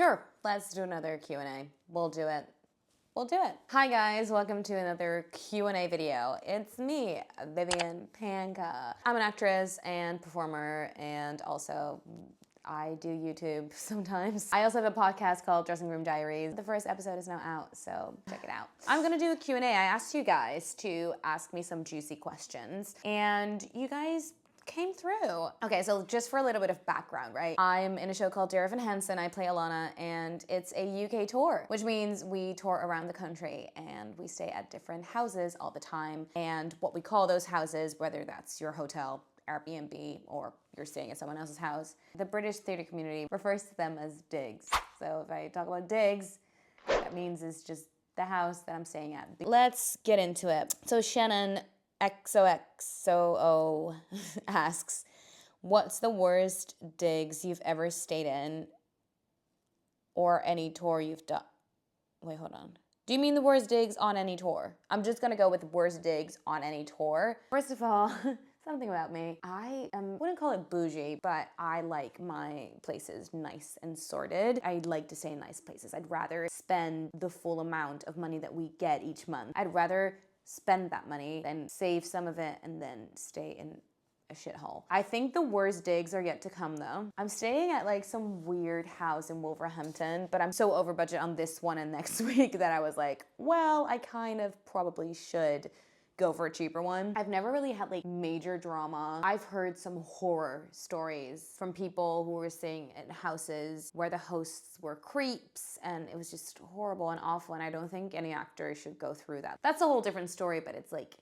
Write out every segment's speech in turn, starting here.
Sure, let's do another Q&A. We'll do it. Hi guys, welcome to another Q&A video. It's me, Vivian Panka. I'm an actress and performer, and also I do YouTube sometimes. I also have a podcast called Dressing Room Diaries. The first episode is now out, so check it out. I'm gonna do a Q&A. I asked you guys to ask me some juicy questions, and you guys came through. Okay, so just for a little bit of background, right? I'm in a show called Dear Evan Hansen. I play Alana, and it's a UK tour, which means we tour around the country and we stay at different houses all the time. And what we call those houses, whether that's your hotel, Airbnb, or you're staying at someone else's house, the British theater community refers to them as digs. So if I talk about digs, that means it's just the house that I'm staying at. Let's get into it. So Shannon XOXOO asks, what's the worst digs you've ever stayed in or any tour you've done? Wait, hold on. Do you mean the worst digs on any tour? I'm just gonna go with worst digs on any tour. First of all, something about me. I wouldn't call it bougie, but I like my places nice and sorted. I like to stay in nice places. I'd rather spend the full amount of money that we get each month. I'd rather spend that money than save some of it and then stay in a shithole. I think the worst digs are yet to come though. I'm staying at like some weird house in Wolverhampton, but I'm so over budget on this one and next week that I was like, well, I kind of probably should go for a cheaper one. I've never really had like major drama. I've heard some horror stories from people who were staying in houses where the hosts were creeps, and it was just horrible and awful, and I don't think any actor should go through that. That's a whole different story, but it's like,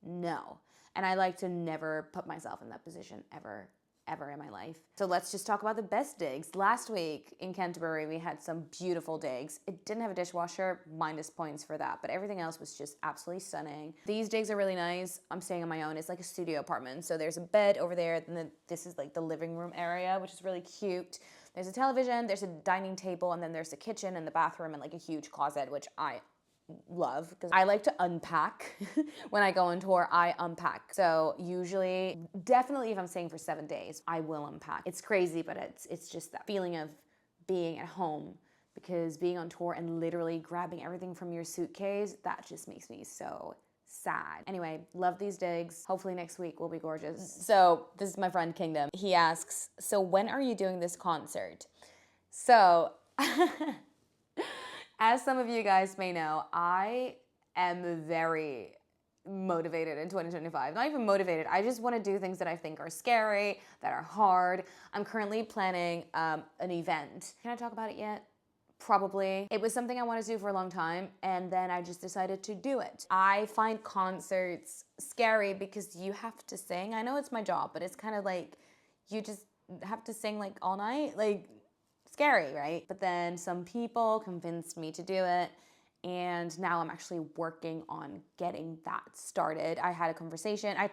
no. And I like to never put myself in that position ever in my life. So let's just talk about the best digs. Last week in Canterbury, we had some beautiful digs. It didn't have a dishwasher, minus points for that, but everything else was just absolutely stunning. These digs are really nice. I'm staying on my own. It's like a studio apartment. So there's a bed over there, and then this is like the living room area, which is really cute. There's a television, there's a dining table, and then there's a kitchen and the bathroom and like a huge closet, which I love because I like to unpack. When I go on tour, I unpack. So usually, definitely if I'm staying for 7 days, I will unpack. It's crazy, but it's just that feeling of being at home, because being on tour and literally grabbing everything from your suitcase, that just makes me so sad. Anyway, love these digs. Hopefully next week will be gorgeous. So this is my friend Kingdom. He asks, so when are you doing this concert? So as some of you guys may know, I am very motivated in 2025. Not even motivated, I just want to do things that I think are scary, that are hard. I'm currently planning an event. Can I talk about it yet? Probably. It was something I wanted to do for a long time, and then I just decided to do it. I find concerts scary because you have to sing. I know it's my job, but it's kind of like you just have to sing like all night. Like, scary, right? But then some people convinced me to do it, and now I'm actually working on getting that started. I had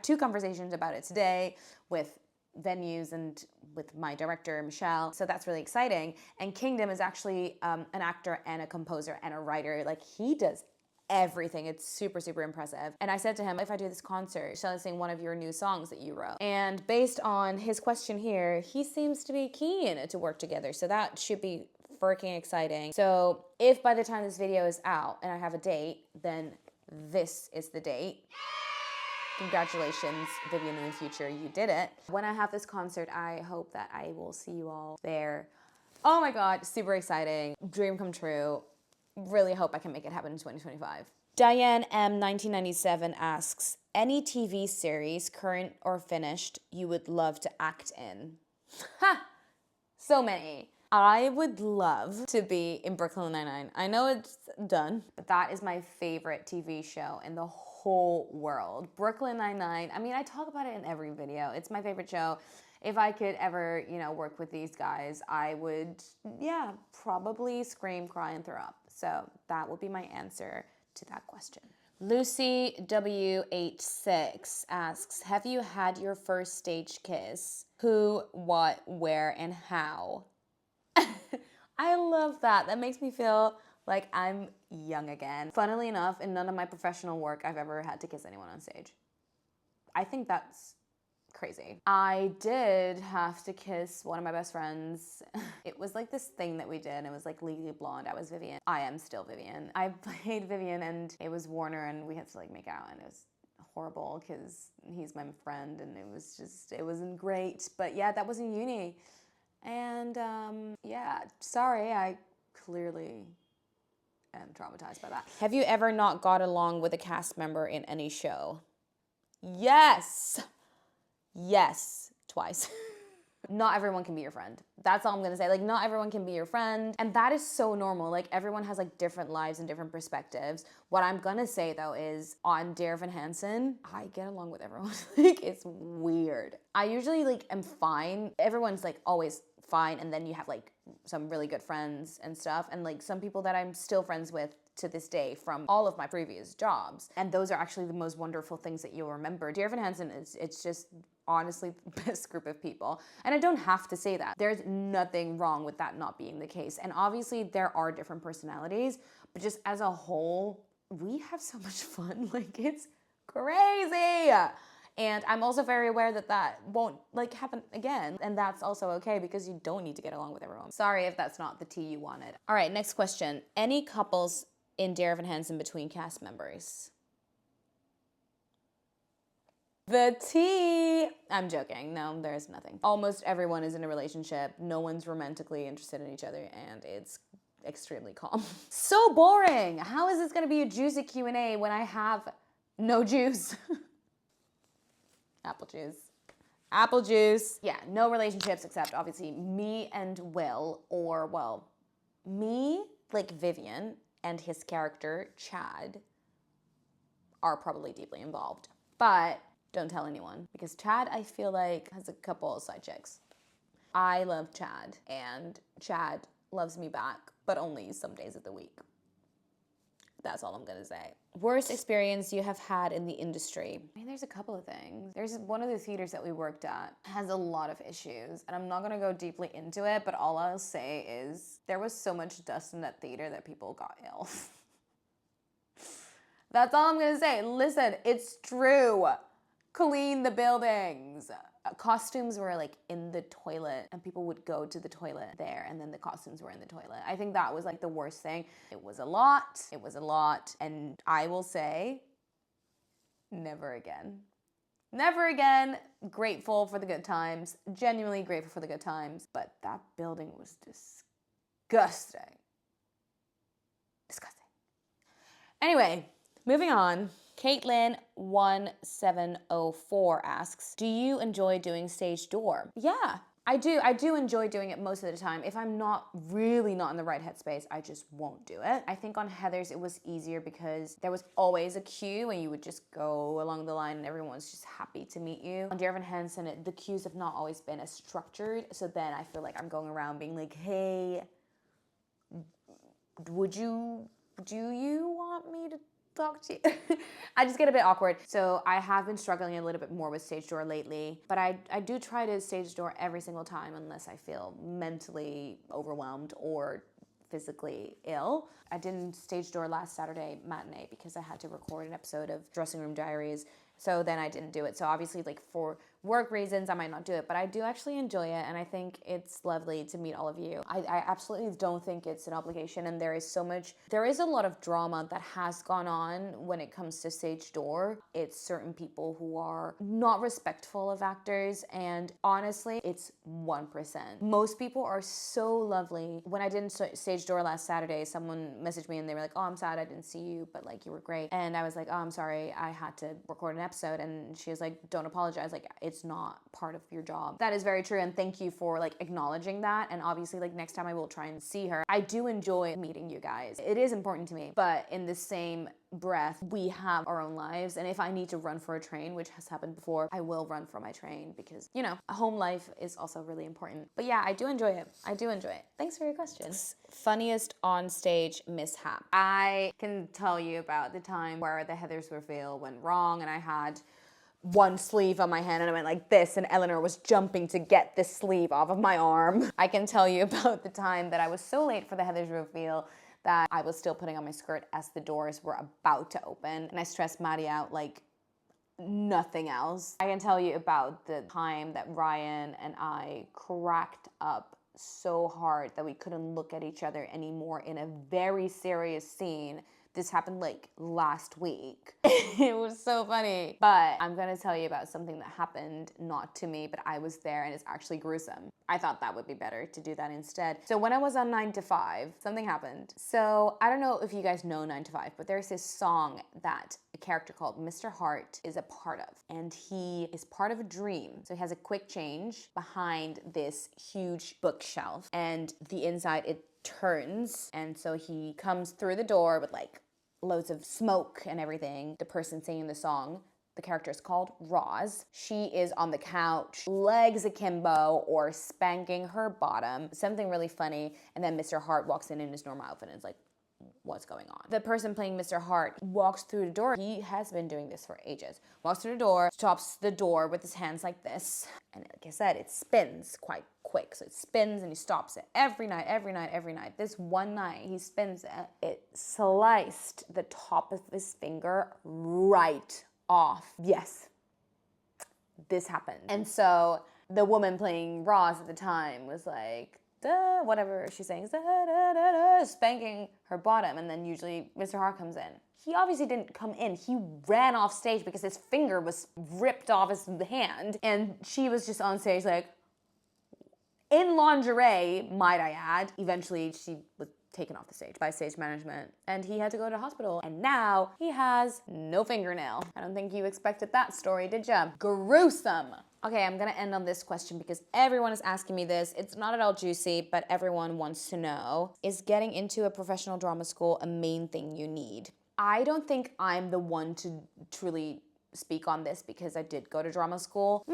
two conversations about it today with venues and with my director, Michelle. So that's really exciting. And Kingdom is actually an actor and a composer and a writer. Like, he does everything. It's super, super impressive. And I said to him, if I do this concert, shall I sing one of your new songs that you wrote? And based on his question here, he seems to be keen to work together. So that should be freaking exciting. So if by the time this video is out and I have a date, then this is the date. Congratulations, Vivian, in the future, you did it. When I have this concert, I hope that I will see you all there. Oh my God, super exciting. Dream come true. Really hope I can make it happen in 2025. Diane M 1997 asks, any TV series, current or finished, you would love to act in? Ha! So many. I would love to be in Brooklyn Nine-Nine. I know it's done, but that is my favorite TV show in the whole world. Brooklyn Nine-Nine, I mean, I talk about it in every video. It's my favorite show. If I could ever, work with these guys, I would, probably scream, cry, and throw up. So that would be my answer to that question. Lucy WH6 asks, have you had your first stage kiss? Who, what, where, and how? I love that. That makes me feel like I'm young again. Funnily enough, in none of my professional work, I've ever had to kiss anyone on stage. I think that's crazy. I did have to kiss one of my best friends. It was like this thing that we did. It was like Legally Blonde. I was Vivian. I am still Vivian. I played Vivian and it was Warner and we had to like make out and it was horrible because he's my friend and it wasn't great. But yeah, that was in uni. And yeah, sorry, I clearly am traumatized by that. Have you ever not got along with a cast member in any show? Yes. Yes, twice. Not everyone can be your friend. That's all I'm gonna say. Like, not everyone can be your friend. And that is so normal. Like, everyone has like different lives and different perspectives. What I'm gonna say though is on Dear Evan Hansen, I get along with everyone. Like, it's weird. I usually like am fine. Everyone's like always fine. And then you have like some really good friends and stuff. And like some people that I'm still friends with to this day from all of my previous jobs. And those are actually the most wonderful things that you'll remember. Dear Evan Hansen it's just honestly the best group of people. And I don't have to say that. There's nothing wrong with that not being the case. And obviously there are different personalities, but just as a whole, we have so much fun. Like, it's crazy. And I'm also very aware that that won't like happen again. And that's also okay because you don't need to get along with everyone. Sorry if that's not the tea you wanted. All right, next question. Any couples in Dear Evan Hansen between cast members? The tea. I'm joking. No, there's nothing. Almost everyone is in a relationship. No one's romantically interested in each other and it's extremely calm. So boring. How is this going to be a juicy Q&A when I have no juice? Apple juice. Apple juice. Yeah, no relationships except obviously me and Will, or well, me, like Vivian, and his character, Chad, are probably deeply involved. But don't tell anyone because Chad, I feel like, has a couple of side chicks. I love Chad and Chad loves me back, but only some days of the week. That's all I'm gonna say. Worst experience you have had in the industry? I mean, there's a couple of things. There's one of the theaters that we worked at has a lot of issues, and I'm not gonna go deeply into it, but all I'll say is there was so much dust in that theater that people got ill. That's all I'm gonna say. Listen, it's true. Clean the buildings. Costumes were like in the toilet and people would go to the toilet there and then the costumes were in the toilet. I think that was like the worst thing. It was a lot. It was a lot. And I will say, never again. Never again. Grateful for the good times. Genuinely grateful for the good times. But that building was disgusting. Disgusting. Anyway, moving on. Caitlin1704 asks, do you enjoy doing stage door? Yeah, I do. I do enjoy doing it most of the time. If I'm not in the right headspace, I just won't do it. I think on Heather's it was easier because there was always a queue and you would just go along the line and everyone's just happy to meet you. On Dear Evan Hansen, the queues have not always been as structured. So then I feel like I'm going around being like, hey, do you want me to talk to you? I just get a bit awkward. So I have been struggling a little bit more with stage door lately, but I do try to stage door every single time unless I feel mentally overwhelmed or physically ill. I didn't stage door last Saturday matinee because I had to record an episode of Dressing Room Diaries. So then I didn't do it. So obviously, like, for work reasons, I might not do it, but I do actually enjoy it. And I think it's lovely to meet all of you. I absolutely don't think it's an obligation. And there is a lot of drama that has gone on when it comes to stage door. It's certain people who are not respectful of actors. And honestly, it's 1%. Most people are so lovely. When I didn't stage door last Saturday, someone messaged me and they were like, oh, I'm sad I didn't see you, but like, you were great. And I was like, oh, I'm sorry, I had to record an episode. And she was like, don't apologize. Like, it's not part of your job. That is very true. And thank you for like acknowledging that. And obviously, like, next time I will try and see her. I do enjoy meeting you guys. It is important to me, but in the same breath, we have our own lives. And if I need to run for a train, which has happened before, I will run for my train because, you know, home life is also really important. But yeah, I do enjoy it. I do enjoy it. Thanks for your questions. Funniest on stage mishap. I can tell you about the time where the Heather's reveal went wrong and I had one sleeve on my hand and I went like this and Eleanor was jumping to get this sleeve off of my arm. I can tell you about the time that I was so late for the Heather's reveal that I was still putting on my skirt as the doors were about to open and I stressed Maddie out like nothing else. I can tell you about the time that Ryan and I cracked up so hard that we couldn't look at each other anymore in a very serious scene. This happened like last week. It was so funny. But I'm gonna tell you about something that happened, not to me, but I was there and it's actually gruesome. I thought that would be better to do that instead. So when I was on 9 to 5, something happened. So I don't know if you guys know 9 to 5, but there's this song that a character called Mr. Hart is a part of. And he is part of a dream. So he has a quick change behind this huge bookshelf. And the inside, it turns, and so he comes through the door with like loads of smoke and everything. The person singing the song, the character is called Roz. She is on the couch, legs akimbo, or spanking her bottom, something really funny. And then Mr. Hart walks in his normal outfit and is like, what's going on? The person playing Mr. Hart walks through the door. He has been doing this for ages. Walks through the door, stops the door with his hands like this. And like I said, it spins quite quick. So it spins and he stops it every night, every night, every night. This one night he spins it. It sliced the top of his finger right off. Yes, this happened. And so the woman playing Roz at the time was like, duh, whatever she's saying, da, da, da, da, spanking her bottom, and then usually Mr. Hart comes in. He obviously didn't come in. He ran off stage because his finger was ripped off his hand, and she was just on stage like, in lingerie, might I add. Eventually, she was taken off the stage by stage management, and he had to go to hospital, and now he has no fingernail. I don't think you expected that story, did ya? Gruesome. Okay, I'm gonna end on this question because everyone is asking me this. It's not at all juicy, but everyone wants to know. Is getting into a professional drama school a main thing you need? I don't think I'm the one to truly speak on this because I did go to drama school.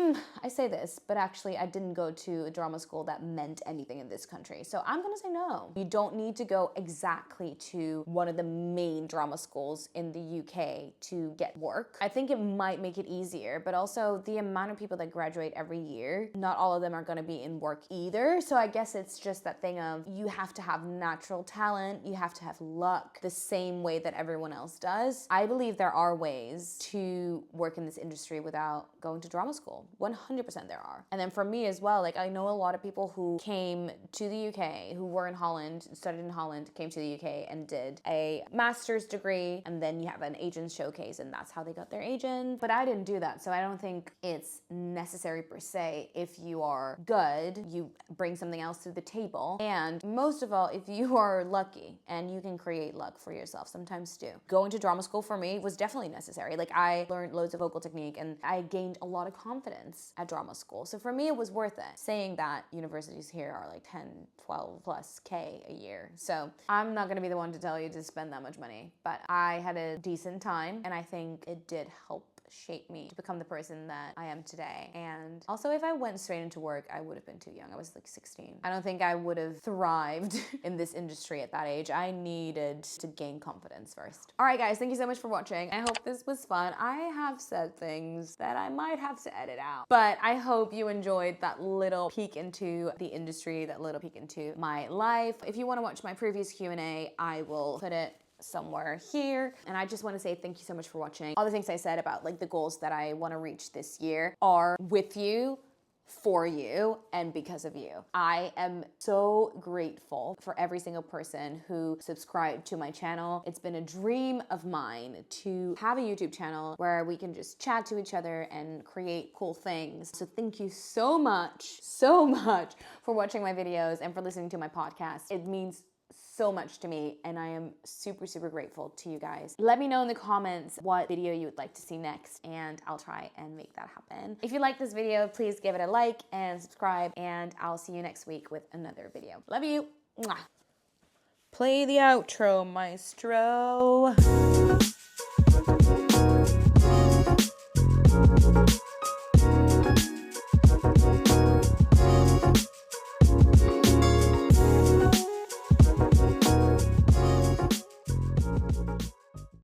I say this, but actually I didn't go to a drama school that meant anything in this country. So I'm gonna say no. You don't need to go exactly to one of the main drama schools in the UK to get work. I think it might make it easier, but also the amount of people that graduate every year, not all of them are gonna be in work either. So I guess it's just that thing of you have to have natural talent, you have to have luck the same way that everyone else does. I believe there are ways to work in this industry without going to drama school. 100% there are. And then for me as well, like I know a lot of people who came to the UK, who were in Holland, studied in Holland, came to the UK and did a master's degree, and then you have an agent showcase and that's how they got their agent. But I didn't do that, so I don't think it's necessary per se. If you are good, you bring something else to the table. And most of all, if you are lucky and you can create luck for yourself, sometimes too. Going to drama school for me was definitely necessary. Like I learned loads of vocal technique and I gained a lot of confidence at drama school. So for me, it was worth it. Saying that, universities here are like 10, 12 plus K a year. So I'm not gonna be the one to tell you to spend that much money, but I had a decent time and I think it did help shape me to become the person that I am today. And also if I went straight into work, I would have been too young. I was like 16. I don't think I would have thrived in this industry at that age. I needed to gain confidence first. All right guys, thank you so much for watching. I hope this was fun. I have said things that I might have to edit out, but I hope you enjoyed that little peek into the industry, that little peek into my life. If you want to watch my previous Q&A, I will put it somewhere here. And I just want to say thank you so much for watching. All the things I said about like the goals that I want to reach this year are with you, for you, and because of you. I am so grateful for every single person who subscribed to my channel. It's been a dream of mine to have a YouTube channel where we can just chat to each other and create cool things. So thank you so much for watching my videos and for listening to my podcast. It means so much to me and I am super grateful to you guys. Let me know in the comments what video you would like to see next and I'll try and make that happen. If you like this video, please give it a like and subscribe and I'll see you next week with another video. Love you. Mwah. Play the outro, maestro.